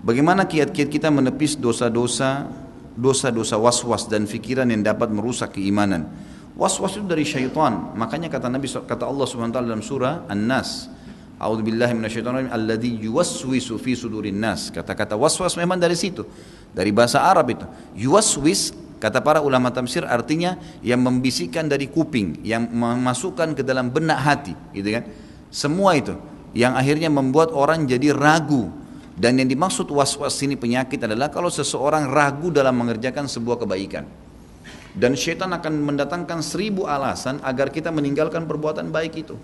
Bagaimana kiat-kiat kita menepis dosa-dosa, dosa-dosa waswas dan fikiran yang dapat merusak keimanan. Waswas itu dari syaitan. Makanya kata Nabi, kata Allah Subhanahu wa taala dalam surah An-Nas, A'udzubillahi minasyaitonirrajim, alladzi yuwaswisu fi sudurin nas. Kata-kata waswas memang dari situ. Dari bahasa Arab itu. Yuwaswis, kata para ulama tafsir, artinya yang membisikkan dari kuping, yang memasukkan ke dalam benak hati, gitu kan? Semua itu yang akhirnya membuat orang jadi ragu. Dan yang dimaksud waswas ini penyakit adalah kalau seseorang ragu dalam mengerjakan sebuah kebaikan. Dan syaitan akan mendatangkan 1000 alasan agar kita meninggalkan perbuatan baik itu.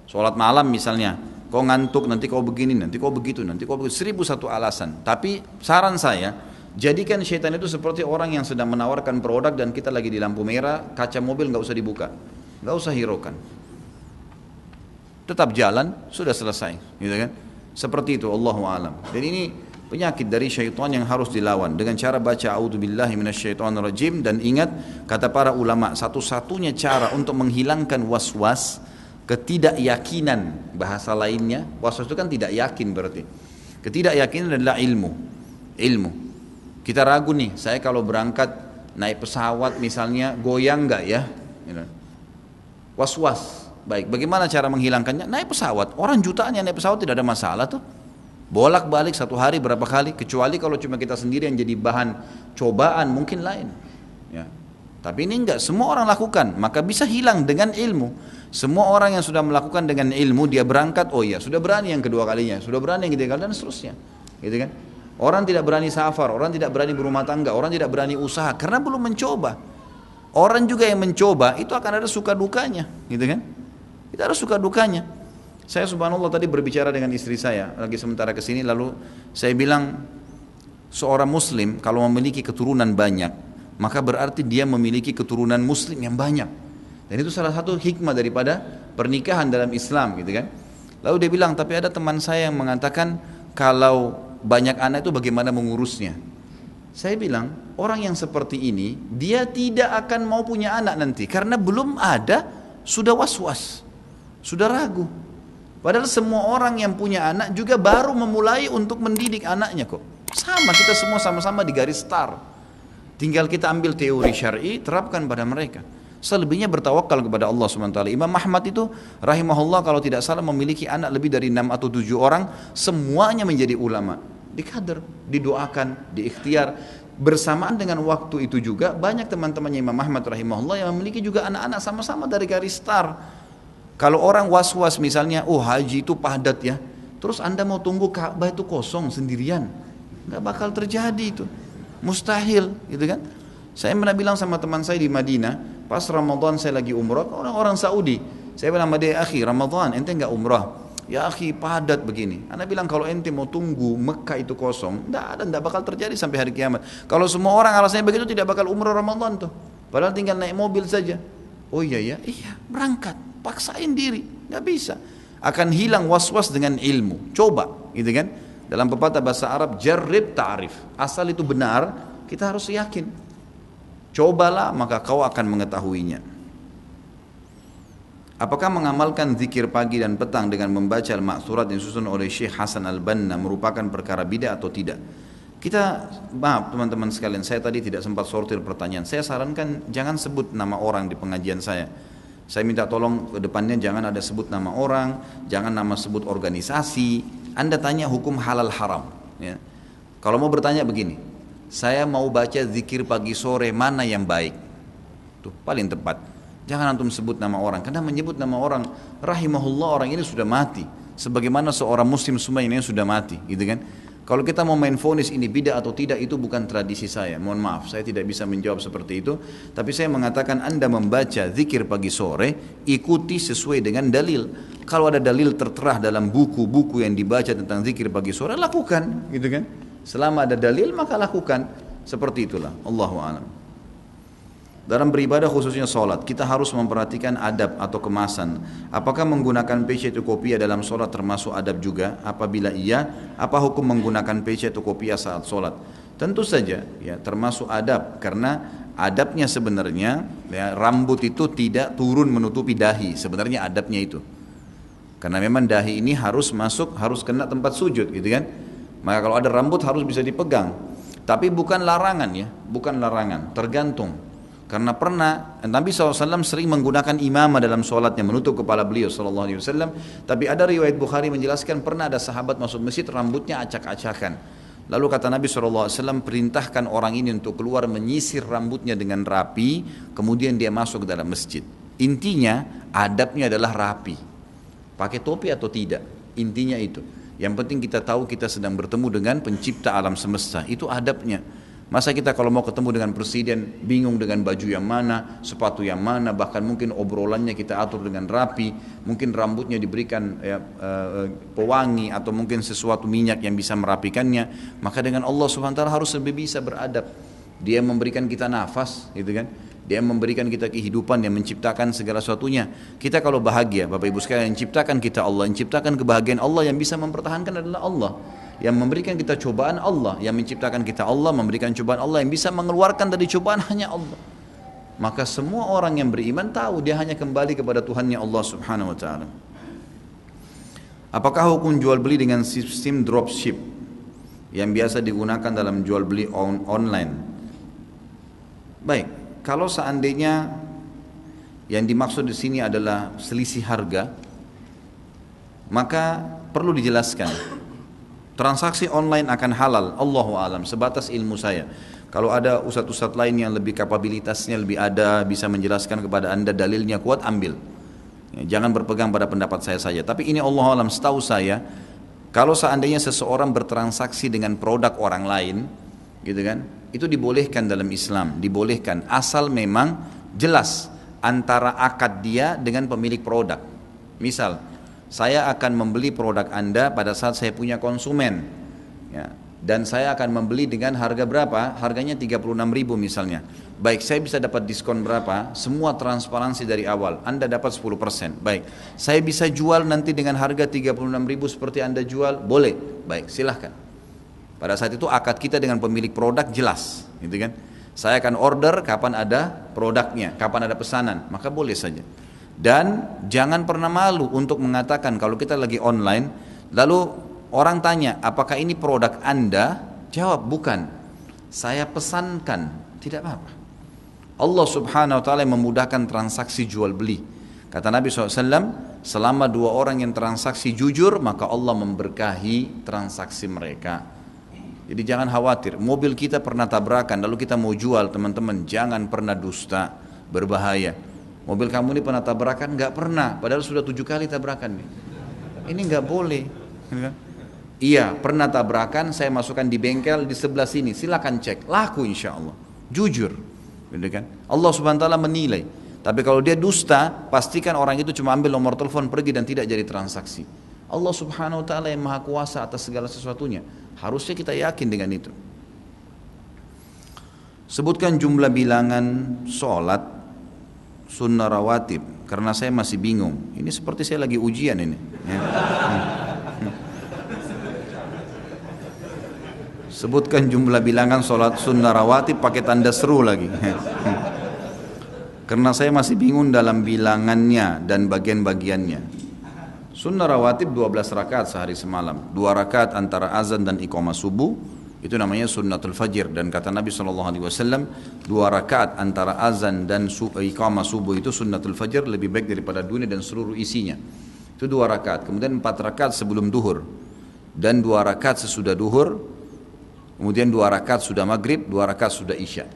Sholat malam misalnya, kau ngantuk, nanti kau begini, nanti kau begitu, nanti kau begitu, 1001 alasan. Tapi saran saya, jadikan syaitan itu seperti orang yang sedang menawarkan produk dan kita lagi di lampu merah, kaca mobil nggak usah dibuka, nggak usah hiraukan, tetap jalan, sudah selesai, gitu kan? Seperti itu, Allahu a'lam. Dan ini penyakit dari syaitan yang harus dilawan dengan cara baca a'udzubillahi minasyaitonirrajim. Dan ingat, kata para ulama, satu-satunya cara untuk menghilangkan waswas, ketidakyakinan, bahasa lainnya, waswas itu kan tidak yakin berarti. Ketidakyakinan adalah ilmu. Kita ragu nih, saya kalau berangkat naik pesawat misalnya, goyang nggak ya? Was-was. Baik, bagaimana cara menghilangkannya? Naik pesawat, orang jutaan yang naik pesawat tidak ada masalah tuh. Bolak-balik 1 hari berapa kali, kecuali kalau cuma kita sendiri yang jadi bahan cobaan mungkin lain. Ya. Tapi ini enggak, semua orang lakukan, maka bisa hilang dengan ilmu. Semua orang yang sudah melakukan dengan ilmu, dia berangkat, oh iya, sudah berani yang kedua kalinya, sudah berani yang ketiga kalinya, dan seterusnya. Gitu kan? Orang tidak berani safar, orang tidak berani berumah tangga, orang tidak berani usaha, karena belum mencoba. Orang juga yang mencoba, itu akan ada suka dukanya, gitu kan? Itu ada suka dukanya. Saya subhanallah tadi berbicara dengan istri saya, lagi sementara kesini, lalu saya bilang, seorang muslim kalau memiliki keturunan banyak, maka berarti dia memiliki keturunan muslim yang banyak. Dan itu salah satu hikmah daripada pernikahan dalam Islam, gitu kan. Lalu dia bilang, tapi ada teman saya yang mengatakan kalau banyak anak itu bagaimana mengurusnya. Saya bilang, orang yang seperti ini dia tidak akan mau punya anak nanti karena belum ada, sudah was-was, sudah ragu. Padahal semua orang yang punya anak juga baru memulai untuk mendidik anaknya kok. Sama, kita semua sama-sama di garis start. Tinggal kita ambil teori syar'i, terapkan pada mereka. Selebihnya bertawakal kepada Allah SWT. Imam Ahmad itu rahimahullah kalau tidak salah memiliki anak lebih dari 6 atau 7 orang, semuanya menjadi ulama. Dikader, didoakan, diikhtiar. Bersamaan dengan waktu itu juga banyak teman-temannya Imam Ahmad rahimahullah yang memiliki juga anak-anak sama-sama dari garis start. Kalau orang was-was misalnya, oh haji itu padat ya, terus anda mau tunggu Ka'bah itu kosong sendirian, nggak bakal terjadi itu, mustahil, gitu kan? Saya pernah bilang sama teman saya di Madinah, pas Ramadan saya lagi umrah, orang-orang Saudi, saya bilang sama dia, akhi Ramadan ente nggak umrah? Ya akhi padat begini. Anda bilang kalau ente mau tunggu Mekah itu kosong, nggak bakal terjadi sampai hari kiamat. Kalau semua orang alasannya begitu tidak bakal umrah Ramadan tuh, padahal tinggal naik mobil saja. Oh iya ya, iya berangkat, paksain diri, nggak bisa. Akan hilang was-was dengan ilmu. Coba, gitu kan? Dalam pepatah bahasa Arab, jarrib ta'rif. Asal itu benar, kita harus yakin. Cobalah maka kau akan mengetahuinya. Apakah mengamalkan zikir pagi dan petang dengan membaca al-ma'thurat yang disusun oleh Syekh Hasan Al-Banna merupakan perkara bid'ah atau tidak? Kita, maaf teman-teman sekalian, saya tadi tidak sempat sortir pertanyaan. Saya sarankan jangan sebut nama orang di pengajian saya. Saya minta tolong ke depannya jangan ada sebut nama orang, jangan nama sebut organisasi. Anda tanya hukum halal haram. Ya. Kalau mau bertanya begini, saya mau baca zikir pagi sore mana yang baik? Tuh paling tepat. Jangan antum sebut nama orang, karena menyebut nama orang, rahimahullah orang ini sudah mati. Sebagaimana seorang muslim semua ini sudah mati, gitu kan? Kalau kita mau main vonis ini bid'ah atau tidak, itu bukan tradisi saya. Mohon maaf, saya tidak bisa menjawab seperti itu. Tapi saya mengatakan Anda membaca zikir pagi sore, ikuti sesuai dengan dalil. Kalau ada dalil tertera dalam buku-buku yang dibaca tentang zikir pagi sore, lakukan, gitu kan? Selama ada dalil maka lakukan. Seperti itulah. Allahu a'lam. Dalam beribadah khususnya sholat, kita harus memperhatikan adab atau kemasan. Apakah menggunakan peci atau kopiah dalam sholat termasuk adab juga? Apabila iya, apa hukum menggunakan peci atau kopiah saat sholat? Tentu saja, ya termasuk adab. Karena adabnya sebenarnya, ya, rambut itu tidak turun menutupi dahi. Sebenarnya adabnya itu. Karena memang dahi ini harus masuk, harus kena tempat sujud, gitu kan? Maka kalau ada rambut harus bisa dipegang. Tapi bukan larangan ya, bukan larangan, tergantung. Karena pernah Nabi SAW sering menggunakan imamah dalam sholatnya, menutup kepala beliau SAW. Tapi ada riwayat Bukhari menjelaskan pernah ada sahabat masuk masjid rambutnya acak-acakan. Lalu kata Nabi SAW, perintahkan orang ini untuk keluar menyisir rambutnya dengan rapi, kemudian dia masuk ke dalam masjid. Intinya adabnya adalah rapi. Pakai topi atau tidak, intinya itu. Yang penting kita tahu kita sedang bertemu dengan pencipta alam semesta, itu adabnya. Masa kita kalau mau ketemu dengan presiden bingung dengan baju yang mana, sepatu yang mana, bahkan mungkin obrolannya kita atur dengan rapi, mungkin rambutnya diberikan pewangi atau mungkin sesuatu minyak yang bisa merapikannya. Maka dengan Allah Subhanahu wa taala harus lebih bisa beradab. Dia memberikan kita nafas, gitu kan? Dia memberikan kita kehidupan yang menciptakan segala sesuatunya. Kita kalau bahagia, Bapak Ibu sekalian, yang ciptakan kita Allah, yang ciptakan kebahagiaan Allah, yang bisa mempertahankan adalah Allah. Yang memberikan kita cobaan Allah, yang menciptakan kita Allah, memberikan cobaan Allah, yang bisa mengeluarkan dari cobaan hanya Allah. Maka semua orang yang beriman tahu dia hanya kembali kepada Tuhannya Allah Subhanahu wa taala. Apakah hukum jual beli dengan sistem dropship yang biasa digunakan dalam jual beli online? Baik, kalau seandainya yang dimaksud di sini adalah selisih harga, maka perlu dijelaskan. Transaksi online akan halal, Allahu alam, sebatas ilmu saya. Kalau ada ustadz-ustadz lain yang lebih kapabilitasnya lebih ada, bisa menjelaskan kepada anda dalilnya kuat, ambil. Ya, jangan berpegang pada pendapat saya saja. Tapi ini Allahu alam, setahu saya, kalau seandainya seseorang bertransaksi dengan produk orang lain, gitu kan, itu dibolehkan dalam Islam, dibolehkan asal memang jelas antara akad dia dengan pemilik produk. Misal, saya akan membeli produk Anda pada saat saya punya konsumen, ya, dan saya akan membeli dengan harga berapa? Harganya 36.000 misalnya. Baik, saya bisa dapat diskon berapa? Semua transparansi dari awal. Anda dapat 10%. Baik, saya bisa jual nanti dengan harga 36.000 seperti Anda jual? Boleh. Baik, silahkan. Pada saat itu akad kita dengan pemilik produk jelas, gitu kan? Saya akan order kapan ada produknya, kapan ada pesanan, maka boleh saja. Dan jangan pernah malu untuk mengatakan kalau kita lagi online, lalu orang tanya, apakah ini produk Anda? Jawab, bukan. Saya pesankan, tidak apa-apa. Allah Subhanahu wa taala memudahkan transaksi jual beli. Kata Nabi SAW, selama dua orang yang transaksi jujur, maka Allah memberkahi transaksi mereka. Jadi jangan khawatir, mobil kita pernah tabrakan, lalu kita mau jual, teman-teman, jangan pernah dusta, berbahaya. Mobil kamu ini pernah tabrakan? Enggak pernah, padahal sudah 7 kali tabrakan nih. Ini enggak boleh. Iya, pernah tabrakan, saya masukkan di bengkel di sebelah sini, silakan cek, laku insya Allah. Jujur, gitu kan? Allah Subhanahu wa taala menilai. Tapi kalau dia dusta, pastikan orang itu cuma ambil nomor telepon, pergi dan tidak jadi transaksi. Allah Subhanahu wa taala yang maha kuasa atas segala sesuatunya. Harusnya kita yakin dengan itu. Sebutkan jumlah bilangan sholat sunnah rawatib, karena saya masih bingung. Ini seperti saya lagi ujian ini. Ya. Sebutkan jumlah bilangan sholat sunnah rawatib pakai tanda seru lagi. Karena saya masih bingung dalam bilangannya dan bagian-bagiannya. Sunnah rawatib 12 rakaat sehari semalam, 2 rakaat antara azan dan iqamah subuh. Itu namanya sunnatul fajr, dan kata Nabi SAW, 2 rakaat antara azan dan iqamah subuh itu sunnatul fajr lebih baik daripada dunia dan seluruh isinya. Itu 2 rakaat. Kemudian 4 rakaat sebelum duhur, dan 2 rakaat sesudah duhur, kemudian 2 rakaat sudah maghrib, 2 rakaat sudah isya.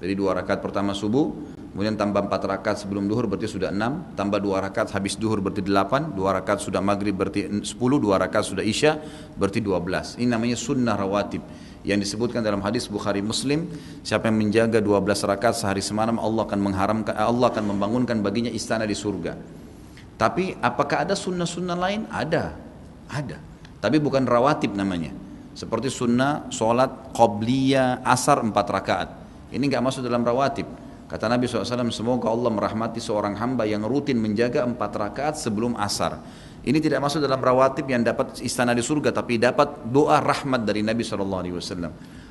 Jadi 2 rakaat pertama subuh, kemudian tambah 4 rakaat sebelum duhur berarti sudah 6, tambah 2 rakaat habis duhur berarti 8, 2 rakaat sudah maghrib berarti 10, 2 rakaat sudah isya berarti 12. Ini namanya sunnah rawatib yang disebutkan dalam hadis Bukhari Muslim, siapa yang menjaga 12 rakaat sehari semalam, Allah akan membangunkan baginya istana di surga. Tapi apakah ada sunnah-sunnah lain? Ada. Tapi bukan rawatib namanya. Seperti sunnah sholat qobliyah asar 4 rakaat. Ini enggak masuk dalam rawatib. Kata Nabi SAW, semoga Allah merahmati seorang hamba yang rutin menjaga 4 rakaat sebelum asar. Ini tidak masuk dalam rawatib yang dapat istana di surga, tapi dapat doa rahmat dari Nabi SAW.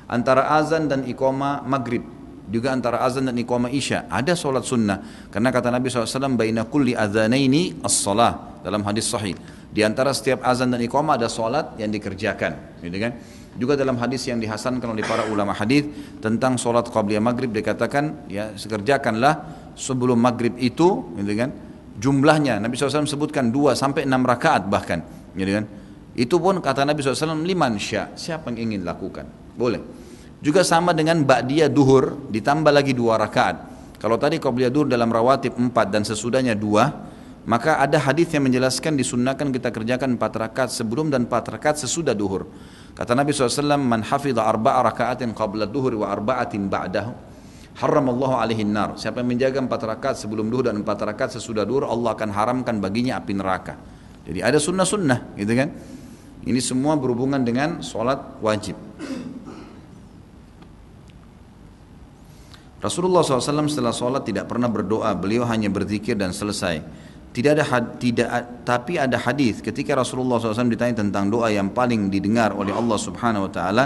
Antara azan dan iqamah maghrib, juga antara azan dan iqamah isya, ada solat sunnah. Karena kata Nabi SAW, baina kulli adzanaini as-salah, dalam hadis sahih. Di antara setiap azan dan iqamah ada solat yang dikerjakan, gitu kan? Juga dalam hadis yang dihasankan oleh para ulama hadis tentang solat qabliyah maghrib dikatakan, ya kerjakanlah sebelum maghrib itu, gitu kan? Jumlahnya Nabi SAW sebutkan 2 sampai 6 rakaat bahkan, gitu kan? Itu pun kata Nabi SAW liman sya, siapa yang ingin lakukan, boleh. Juga sama dengan ba'diyah duhur ditambah lagi 2 rakaat. Kalau tadi qabliyah duhur dalam rawatib 4 dan sesudahnya 2, maka ada hadis yang menjelaskan disunnahkan kita kerjakan 4 rakaat sebelum dan 4 rakaat sesudah duhur. Kata Nabi SAW, man hafidha 4 rakaatin qabla duhur wa 4 ba'dahu haramallahu alaihi nar. Siapa yang menjaga 4 rakaat sebelum duhur dan 4 rakaat sesudah duhur, Allah akan haramkan baginya api neraka. Jadi ada sunnah-sunnah, gitu kan? Ini semua berhubungan dengan sholat wajib. Rasulullah SAW setelah sholat tidak pernah berdoa, beliau hanya berzikir dan selesai. Tapi ada hadis ketika Rasulullah SAW ditanya tentang doa yang paling didengar oleh Allah Subhanahu Wa Taala,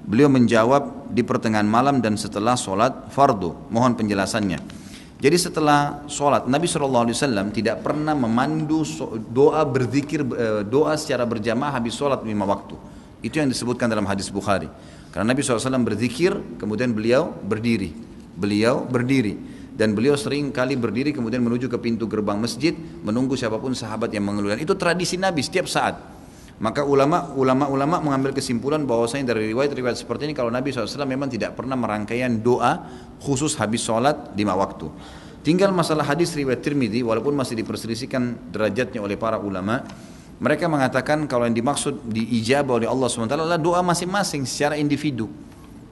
beliau menjawab di pertengahan malam dan setelah sholat fardu. Mohon penjelasannya. Jadi setelah sholat Nabi SAW tidak pernah memandu doa berzikir, doa secara berjamaah habis sholat 5 waktu. Itu yang disebutkan dalam hadis Bukhari. Karena Nabi SAW berzikir kemudian beliau berdiri. Dan beliau sering kali berdiri kemudian menuju ke pintu gerbang masjid menunggu siapapun sahabat yang mengeluarkan. Itu tradisi Nabi setiap saat. Maka ulama mengambil kesimpulan bahwasanya dari riwayat-riwayat seperti ini kalau Nabi SAW memang tidak pernah merangkaian doa khusus habis sholat 5 waktu. Tinggal masalah hadis riwayat Tirmidzi, walaupun masih diperselisihkan derajatnya oleh para ulama, mereka mengatakan kalau yang dimaksud diijabah oleh Allah SWT adalah doa masing-masing secara individu.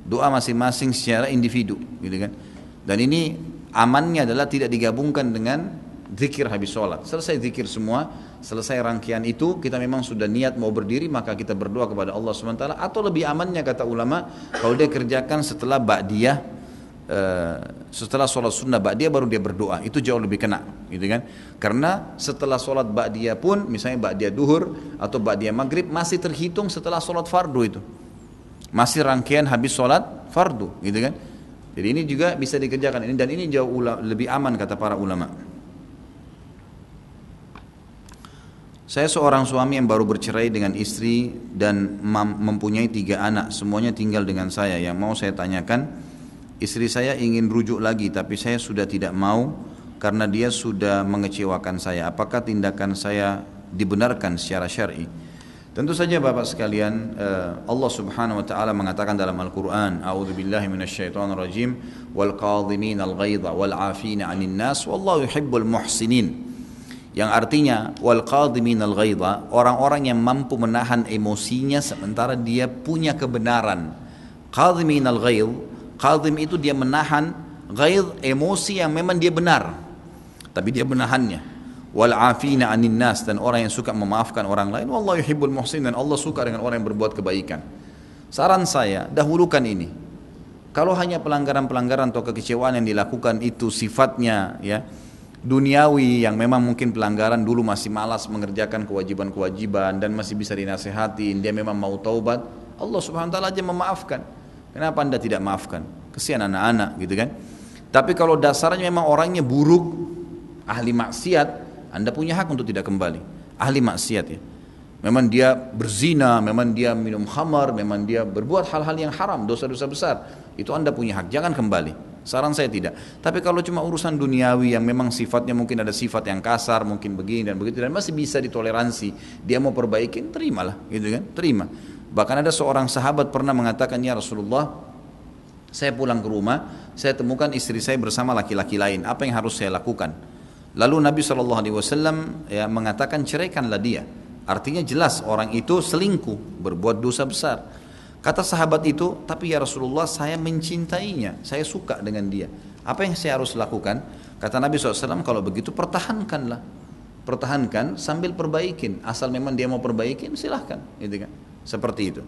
Doa masing-masing secara individu, gitu kan? Dan ini amannya adalah tidak digabungkan dengan zikir habis sholat. Selesai zikir semua, selesai rangkaian itu, kita memang sudah niat mau berdiri, maka kita berdoa kepada Allah SWT. Atau lebih amannya kata ulama, kalau dia kerjakan setelah ba'diyah, setelah sholat sunnah ba'diyah baru dia berdoa, itu jauh lebih kena, gitu kan? Karena setelah sholat ba'diyah pun, misalnya ba'diyah duhur atau ba'diyah maghrib, masih terhitung setelah sholat fardu itu. Masih rangkaian habis sholat fardu, gitu kan? Jadi ini juga bisa dikerjakan ini, dan ini jauh lebih aman kata para ulama. Saya seorang suami yang baru bercerai dengan istri dan mempunyai 3 anak, semuanya tinggal dengan saya. Yang mau saya tanyakan, istri saya ingin rujuk lagi tapi saya sudah tidak mau karena dia sudah mengecewakan saya. Apakah tindakan saya dibenarkan secara syar'i? Tentu saja Bapak sekalian, Allah Subhanahu wa taala mengatakan dalam Al-Qur'an, a'udzubillahi minasyaitonirrajim, wal qadhiminal ghaidha wal 'afina 'anil nas wallahu yuhibbul muhsinin. Yang artinya wal qadhiminal ghaidha, orang-orang yang mampu menahan emosinya sementara dia punya kebenaran. Qadhiminal ghaidh, qadhim itu dia menahan, ghaidh emosi yang memang dia benar tapi dia menahannya. Wal afina 'anil nas, dan orang yang suka memaafkan orang lain. Wallahu yuhibbul muhsinin, dan Allah suka dengan orang yang berbuat kebaikan. Saran saya, dahulukan ini. Kalau hanya pelanggaran-pelanggaran atau kekecewaan yang dilakukan itu sifatnya ya duniawi, yang memang mungkin pelanggaran dulu masih malas mengerjakan kewajiban-kewajiban dan masih bisa dinasehatin, dia memang mau taubat, Allah Subhanahu wa taala aja memaafkan. Kenapa Anda tidak maafkan? Kesian anak-anak, gitu kan? Tapi kalau dasarnya memang orangnya buruk, ahli maksiat, Anda punya hak untuk tidak kembali. Ahli maksiat ya, memang dia berzina, memang dia minum khamar, memang dia berbuat hal-hal yang haram, dosa-dosa besar, itu Anda punya hak, jangan kembali. Saran saya tidak. Tapi kalau cuma urusan duniawi yang memang sifatnya mungkin ada sifat yang kasar, mungkin begini dan begitu, dan masih bisa ditoleransi, dia mau perbaikin, terimalah, gitu kan? Terima. Bahkan ada seorang sahabat pernah mengatakan, ya Rasulullah, saya pulang ke rumah, saya temukan istri saya bersama laki-laki lain, apa yang harus saya lakukan? Lalu Nabi SAW ya, mengatakan ceraikanlah dia. Artinya jelas orang itu selingkuh, berbuat dosa besar. Kata sahabat itu, tapi ya Rasulullah saya mencintainya, saya suka dengan dia. Apa yang saya harus lakukan? Kata Nabi SAW, kalau begitu pertahankanlah. Pertahankan sambil perbaikin. Asal memang dia mau perbaikin silahkan. Gitu kan? Seperti itu.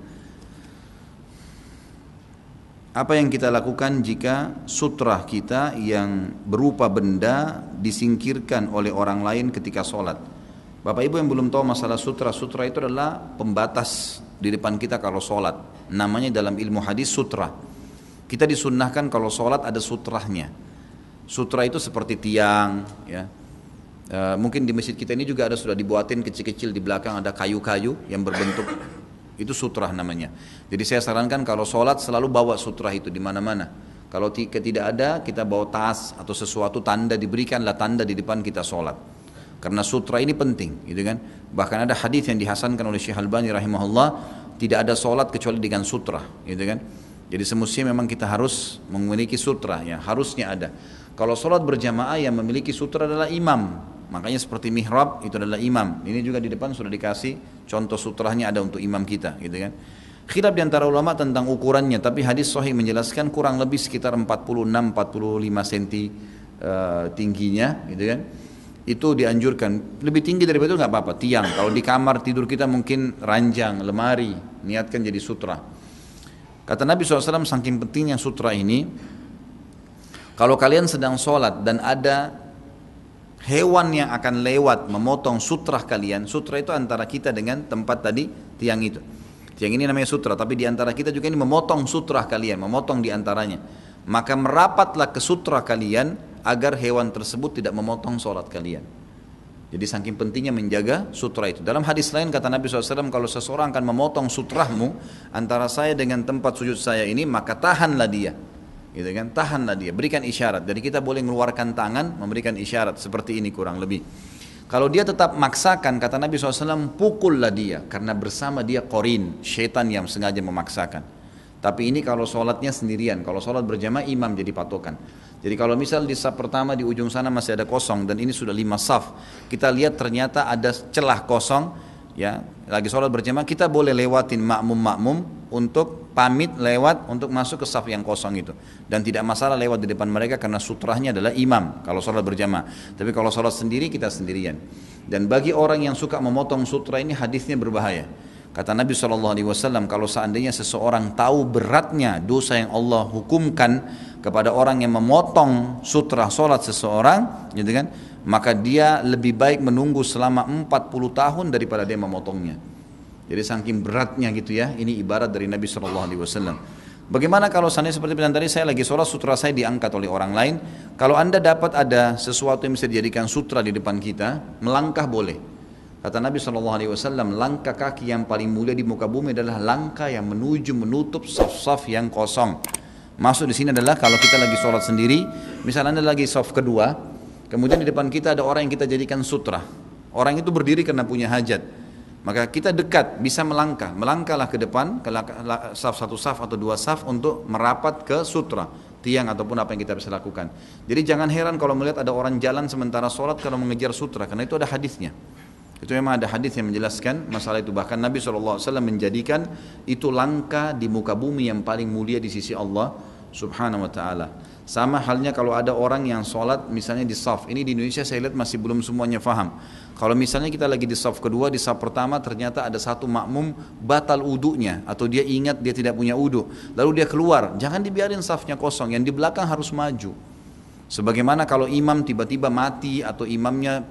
Apa yang kita lakukan jika sutra kita yang berupa benda disingkirkan oleh orang lain ketika sholat? Bapak Ibu yang belum tahu masalah sutra, sutra itu adalah pembatas di depan kita kalau sholat. Namanya dalam ilmu hadis sutra. Kita disunnahkan kalau sholat ada sutrahnya. Sutra itu seperti tiang, ya. Mungkin di masjid kita ini juga ada sudah dibuatin kecil-kecil di belakang ada kayu-kayu yang berbentuk itu sutrah namanya. Jadi saya sarankan kalau sholat selalu bawa sutrah itu di mana-mana. Kalau tidak ada kita bawa tas atau sesuatu tanda, diberikanlah tanda di depan kita sholat. Karena sutra ini penting, gitu kan? Bahkan ada hadis yang dihasankan oleh Syekh Albani rahimahullah, tidak ada sholat kecuali dengan sutra, gitu kan? Jadi semestinya memang kita harus memiliki sutra, ya harusnya ada. Kalau sholat berjamaah yang memiliki sutra adalah imam, makanya seperti mihrab itu adalah imam. Ini juga di depan sudah dikasih contoh sutranya ada untuk imam kita, gitu kan? Khilaf di antara ulama tentang ukurannya, tapi hadis sahih menjelaskan kurang lebih sekitar 46-45 cm tingginya, gitu kan? Itu dianjurkan. Lebih tinggi daripada itu nggak apa-apa, tiang. Kalau di kamar tidur kita mungkin ranjang, lemari, niatkan jadi sutra. Kata Nabi SAW saking pentingnya sutra ini, kalau kalian sedang sholat dan ada hewan yang akan lewat memotong sutra kalian, sutra itu antara kita dengan tempat tadi, tiang itu. Tiang ini namanya sutra, tapi di antara kita juga ini memotong sutra kalian, memotong di antaranya. Maka merapatlah ke sutra kalian agar hewan tersebut tidak memotong sholat kalian. Jadi saking pentingnya menjaga sutra itu. Dalam hadis lain kata Nabi SAW, kalau seseorang akan memotong sutrahmu antara saya dengan tempat sujud saya ini, maka tahanlah dia. Gitu kan? Tahanlah dia, berikan isyarat. Jadi kita boleh mengeluarkan tangan, memberikan isyarat seperti ini kurang lebih. Kalau dia tetap maksakan, kata Nabi SAW, pukullah dia, karena bersama dia qarin, syaitan yang sengaja memaksakan. Tapi ini kalau sholatnya sendirian, kalau sholat berjamaah imam jadi patokan. Jadi kalau misal di saf pertama di ujung sana masih ada kosong dan ini sudah 5 saf, kita lihat ternyata ada celah kosong, ya lagi sholat berjamaah, kita boleh lewatin makmum-makmum untuk pamit lewat untuk masuk ke saf yang kosong itu. Dan tidak masalah lewat di depan mereka karena sutrahnya adalah imam kalau sholat berjamaah. Tapi kalau sholat sendiri kita sendirian. Dan bagi orang yang suka memotong sutra ini hadisnya berbahaya. Kata Nabi SAW, kalau seandainya seseorang tahu beratnya dosa yang Allah hukumkan kepada orang yang memotong sutra sholat seseorang, gitu kan, maka dia lebih baik menunggu selama 40 tahun daripada dia memotongnya. Jadi saking beratnya gitu ya, ini ibarat dari Nabi SAW. Bagaimana kalau seandainya seperti bilang tadi, saya lagi sholat, sutra saya diangkat oleh orang lain. Kalau anda dapat ada sesuatu yang bisa dijadikan sutra di depan kita, melangkah boleh. Kata Nabi SAW, langkah kaki yang paling mulia di muka bumi adalah langkah yang menutup saf-saf yang kosong. Maksud di sini adalah kalau kita lagi sholat sendiri, misalnya anda lagi saf kedua, kemudian di depan kita ada orang yang kita jadikan sutra. Orang itu berdiri karena punya hajat. Maka kita dekat, bisa melangkahlah ke depan, ke saf satu saf atau dua saf untuk merapat ke sutra, tiang ataupun apa yang kita bisa lakukan. Jadi jangan heran kalau melihat ada orang jalan sementara sholat kalau mengejar sutra, karena itu ada hadisnya. Itu memang ada hadis yang menjelaskan masalah itu. Bahkan Nabi SAW menjadikan itu langkah di muka bumi yang paling mulia di sisi Allah Subhanahu wa ta'ala. Sama halnya kalau ada orang yang sholat misalnya di saf. Ini di Indonesia saya lihat masih belum semuanya faham. Kalau misalnya kita lagi di saf kedua, di saf pertama ternyata ada satu makmum batal wudunya, atau dia ingat dia tidak punya wudu, lalu dia keluar, jangan dibiarin safnya kosong, yang di belakang harus maju. Sebagaimana kalau imam tiba-tiba mati atau imamnya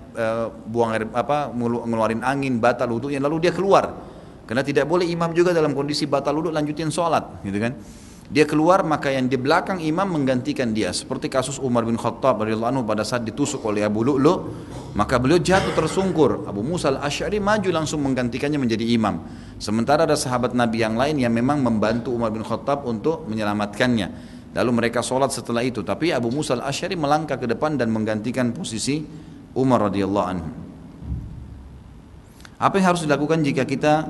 buang air ngeluarin angin, batal wudunya, lalu dia keluar. Karena tidak boleh imam juga dalam kondisi batal wudu lanjutin sholat, gitu kan? Dia keluar, maka yang di belakang imam menggantikan dia. Seperti kasus Umar bin Khattab radhiyallahu anhu pada saat ditusuk oleh Abu Lu'lu', maka beliau jatuh tersungkur. Abu Musa al-Asy'ari maju langsung menggantikannya menjadi imam. Sementara ada sahabat Nabi yang lain yang memang membantu Umar bin Khattab untuk menyelamatkannya. Lalu mereka sholat setelah itu, tapi Abu Musa al-Asy'ari melangkah ke depan dan menggantikan posisi Umar radhiyallahu anhu. Apa yang harus dilakukan jika kita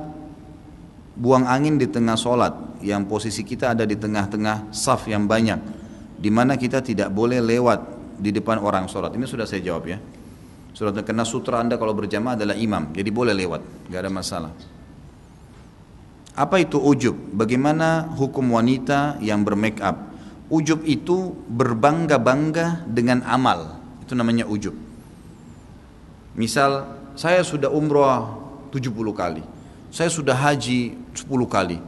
buang angin di tengah sholat, yang posisi kita ada di tengah-tengah saf yang banyak, di mana kita tidak boleh lewat di depan orang sholat? Ini sudah saya jawab ya. Sudah kena sutra anda kalau berjamaah adalah imam, jadi boleh lewat, gak ada masalah. Apa itu ujub? Bagaimana hukum wanita yang bermake up? Ujub itu berbangga-bangga dengan amal, itu namanya ujub. Misal saya sudah umrah 70 kali, saya sudah haji 10 kali,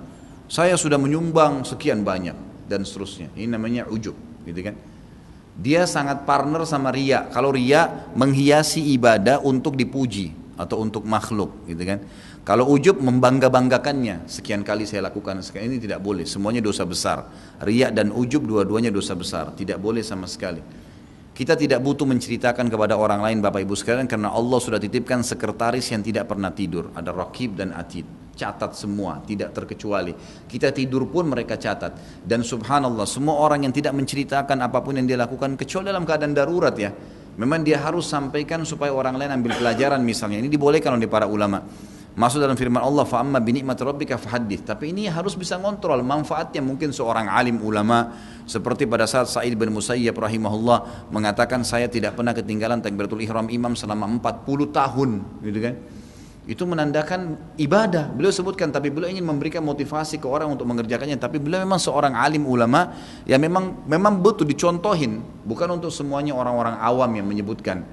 saya sudah menyumbang sekian banyak, dan seterusnya. Ini namanya ujub, gitu kan? Dia sangat partner sama riya. Kalau riya menghiasi ibadah untuk dipuji atau untuk makhluk, gitu kan? Kalau ujub membangga-banggakannya, sekian kali saya lakukan, sekian, ini tidak boleh, semuanya dosa besar. Riya dan ujub dua-duanya dosa besar, tidak boleh sama sekali. Kita tidak butuh menceritakan kepada orang lain Bapak Ibu sekalian, karena Allah sudah titipkan sekretaris yang tidak pernah tidur. Ada Raqib dan Atid, catat semua, tidak terkecuali. Kita tidur pun mereka catat. Dan subhanallah, semua orang yang tidak menceritakan apapun yang dia lakukan kecuali dalam keadaan darurat ya, memang dia harus sampaikan supaya orang lain ambil pelajaran misalnya. Ini dibolehkan oleh para ulama. Masuk dalam firman Allah, fa'amma binikmat rabbika fahaddits. Tapi ini harus bisa ngontrol manfaatnya. Mungkin seorang alim ulama seperti pada saat Sa'id bin Musayyab rahimahullah mengatakan, saya tidak pernah ketinggalan takbiratul ihram imam selama 40 tahun, gitu kan. Itu menandakan ibadah. Beliau sebutkan, tapi beliau ingin memberikan motivasi ke orang untuk mengerjakannya. Tapi beliau memang seorang alim ulama yang memang betul dicontohin, bukan untuk semuanya orang-orang awam yang menyebutkan.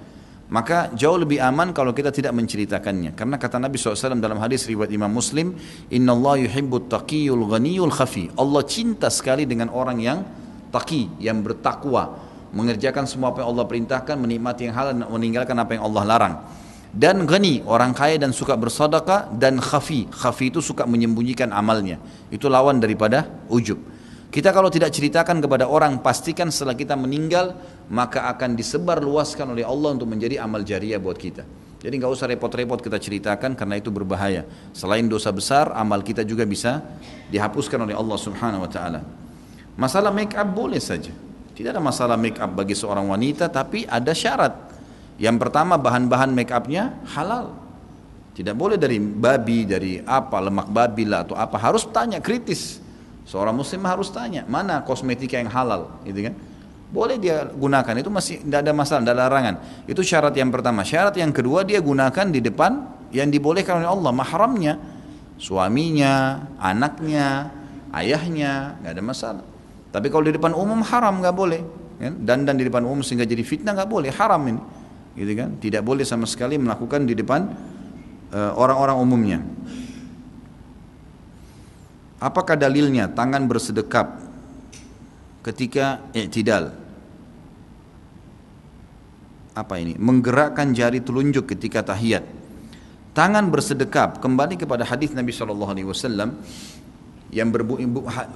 Maka jauh lebih aman kalau kita tidak menceritakannya. Karena kata Nabi SAW dalam hadis riwayat Imam Muslim, Inna Allah yuhibbut taqiyul ghaniyul khafi. Allah cinta sekali dengan orang yang taqi, yang bertakwa, mengerjakan semua apa yang Allah perintahkan, menikmati yang halal dan meninggalkan apa yang Allah larang. Dan ghani, orang kaya dan suka bersedekah. Dan khafi, khafi itu suka menyembunyikan amalnya. Itu lawan daripada ujub. Kita kalau tidak ceritakan kepada orang, pastikan setelah kita meninggal, maka akan disebar luaskan oleh Allah untuk menjadi amal jariah buat kita. Jadi nggak usah repot-repot kita ceritakan, karena itu berbahaya. Selain dosa besar, amal kita juga bisa dihapuskan oleh Allah Subhanahu Wa Taala. Masalah make up boleh saja, tidak ada masalah make up bagi seorang wanita, tapi ada syarat. Yang pertama, bahan-bahan make upnya halal. Tidak boleh dari babi, dari apa, lemak babi lah atau apa. Harus tanya kritis. Seorang muslim harus tanya, mana kosmetika yang halal, gitu kan? Boleh dia gunakan, itu masih tidak ada masalah, tidak ada larangan. Itu syarat yang pertama. Syarat yang kedua, dia gunakan di depan yang dibolehkan oleh Allah, mahramnya, suaminya, anaknya, ayahnya, nggak ada masalah. Tapi kalau di depan umum haram, nggak boleh. Dan di depan umum sehingga jadi fitnah, nggak boleh, haram ini, gitu kan? Tidak boleh sama sekali melakukan di depan orang-orang umumnya. Apakah dalilnya tangan bersedekap ketika i'tidal? Apa ini? Menggerakkan jari telunjuk ketika tahiyat. Tangan bersedekap kembali kepada hadis Nabi SAW yang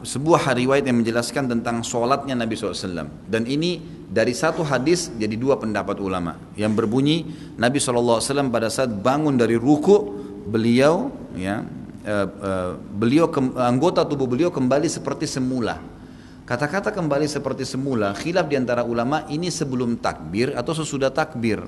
sebuah riwayat yang menjelaskan tentang sholatnya Nabi SAW. Dan ini dari satu hadis jadi dua pendapat ulama yang berbunyi, Nabi SAW pada saat bangun dari ruku, beliau ya, anggota tubuh beliau kembali seperti semula. Kata-kata kembali seperti semula, khilaf diantara ulama, ini sebelum takbir atau sesudah takbir.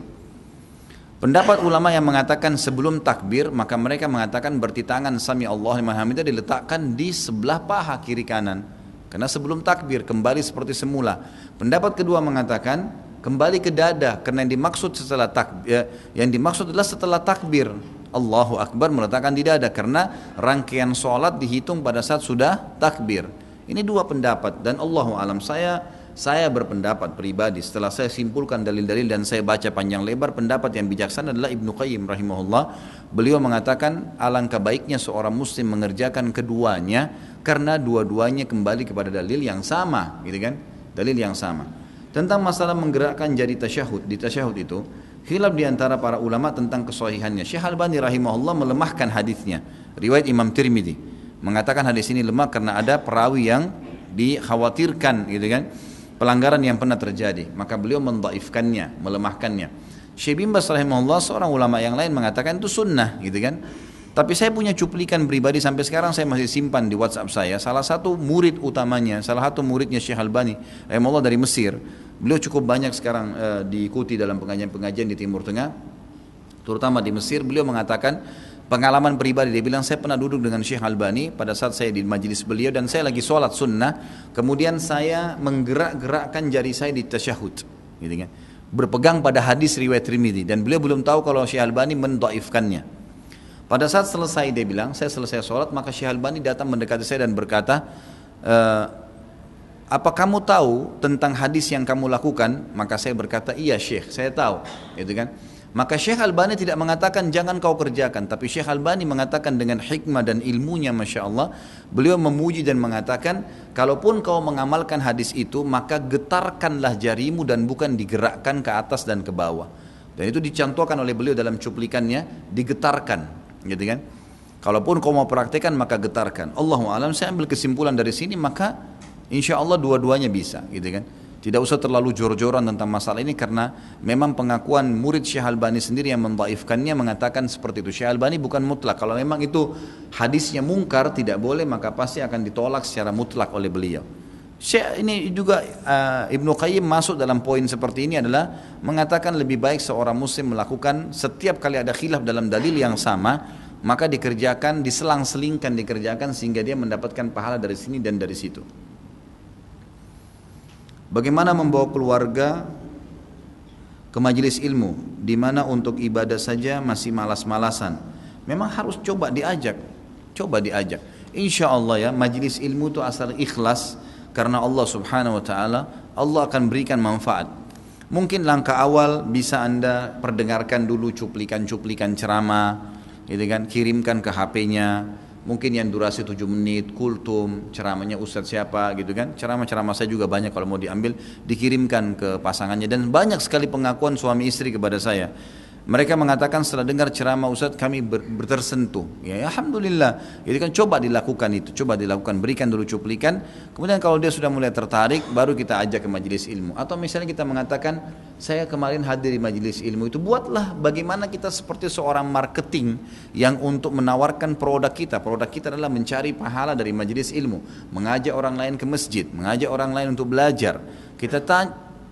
Pendapat ulama yang mengatakan sebelum takbir, maka mereka mengatakan berarti tangan sami Allah liman hamidah diletakkan di sebelah paha kiri kanan, karena sebelum takbir kembali seperti semula. Pendapat kedua mengatakan kembali ke dada, karena yang dimaksud setelah takbir, yang dimaksud adalah setelah takbir Allahu Akbar meletakkan di dada, karena rangkaian sholat dihitung pada saat sudah takbir. Ini dua pendapat, dan Allahu alam, saya berpendapat pribadi setelah saya simpulkan dalil-dalil dan saya baca panjang lebar, pendapat yang bijaksana adalah Ibnu Qayyim rahimahullah. Beliau mengatakan alangkah baiknya seorang muslim mengerjakan keduanya, karena dua-duanya kembali kepada dalil yang sama, gitu kan? Dalil yang sama. Tentang masalah menggerakkan jari tasyahud, di tasyahud itu khilaf di antara para ulama tentang kesahihannya. Syekh Albani rahimahullah melemahkan hadisnya. Riwayat Imam Tirmidzi mengatakan hadis ini lemah karena ada perawi yang dikhawatirkan, gitu kan, pelanggaran yang pernah terjadi, maka beliau mendhaifkannya, melemahkannya. Syekh bin Baz rahimahullah, seorang ulama yang lain, mengatakan itu sunnah, gitu kan. Tapi saya punya cuplikan pribadi sampai sekarang saya masih simpan di WhatsApp saya. Salah satu murid utamanya, salah satu muridnya Syekh Albani rahimahullah dari Mesir. Beliau cukup banyak sekarang diikuti dalam pengajian-pengajian di Timur Tengah, terutama di Mesir. Beliau mengatakan pengalaman pribadi, dia bilang, saya pernah duduk dengan Syekh Albani pada saat saya di majelis beliau dan saya lagi sholat sunnah, kemudian saya menggerak-gerakkan jari saya di tasyahud, gitu kan, berpegang pada hadis riwayat Tirmidzi, dan beliau belum tahu kalau Syekh Albani mendhaifkannya. Pada saat selesai, dia bilang, saya selesai sholat, maka Syekh Albani datang mendekati saya dan berkata, apa kamu tahu tentang hadis yang kamu lakukan? Maka saya berkata, iya Syekh, saya tahu, gitu kan. Maka Syekh Albani tidak mengatakan jangan kau kerjakan, tapi Syekh Albani mengatakan dengan hikmah dan ilmunya, Masya Allah, beliau memuji dan mengatakan, kalaupun kau mengamalkan hadis itu, maka getarkanlah jarimu dan bukan digerakkan ke atas dan ke bawah. Dan itu dicontohkan oleh beliau dalam cuplikannya, digetarkan, gitu kan. Kalaupun kau mau praktekkan, maka getarkan. Allahu a'lam, saya ambil kesimpulan dari sini, maka insya Allah dua-duanya bisa, gitu kan. Tidak usah terlalu jor-joran tentang masalah ini karena memang pengakuan murid Syekh Albani sendiri yang mendhaifkannya mengatakan seperti itu. Syekh Albani bukan mutlak. Kalau memang itu hadisnya mungkar tidak boleh maka pasti akan ditolak secara mutlak oleh beliau. Syekh ini juga Ibnu Qayyim masuk dalam poin seperti ini adalah mengatakan lebih baik seorang muslim melakukan setiap kali ada khilaf dalam dalil yang sama maka dikerjakan, diselang-selingkan dikerjakan sehingga dia mendapatkan pahala dari sini dan dari situ. Bagaimana membawa keluarga ke majelis ilmu di mana untuk ibadah saja masih malas-malasan? Memang harus coba diajak. Insya Allah ya majelis ilmu itu asal ikhlas karena Allah Subhanahu Wa Taala. Allah akan berikan manfaat. Mungkin langkah awal bisa Anda perdengarkan dulu cuplikan-cuplikan ceramah, gitu kan? Kirimkan ke HP-nya. Mungkin yang durasi 7 menit, kultum, ceramahnya ustadz siapa gitu kan. Ceramah-ceramah saya juga banyak kalau mau diambil, dikirimkan ke pasangannya. Dan banyak sekali pengakuan suami istri kepada saya. Mereka mengatakan setelah dengar ceramah ustadz kami tersentuh. Ya alhamdulillah. Jadi kan coba dilakukan itu, berikan dulu cuplikan. Kemudian kalau dia sudah mulai tertarik, baru kita ajak ke majelis ilmu. Atau misalnya kita mengatakan, saya kemarin hadir di majelis ilmu itu, buatlah bagaimana kita seperti seorang marketing yang untuk menawarkan produk kita. Produk kita adalah mencari pahala dari majelis ilmu, mengajak orang lain ke masjid, mengajak orang lain untuk belajar. Kita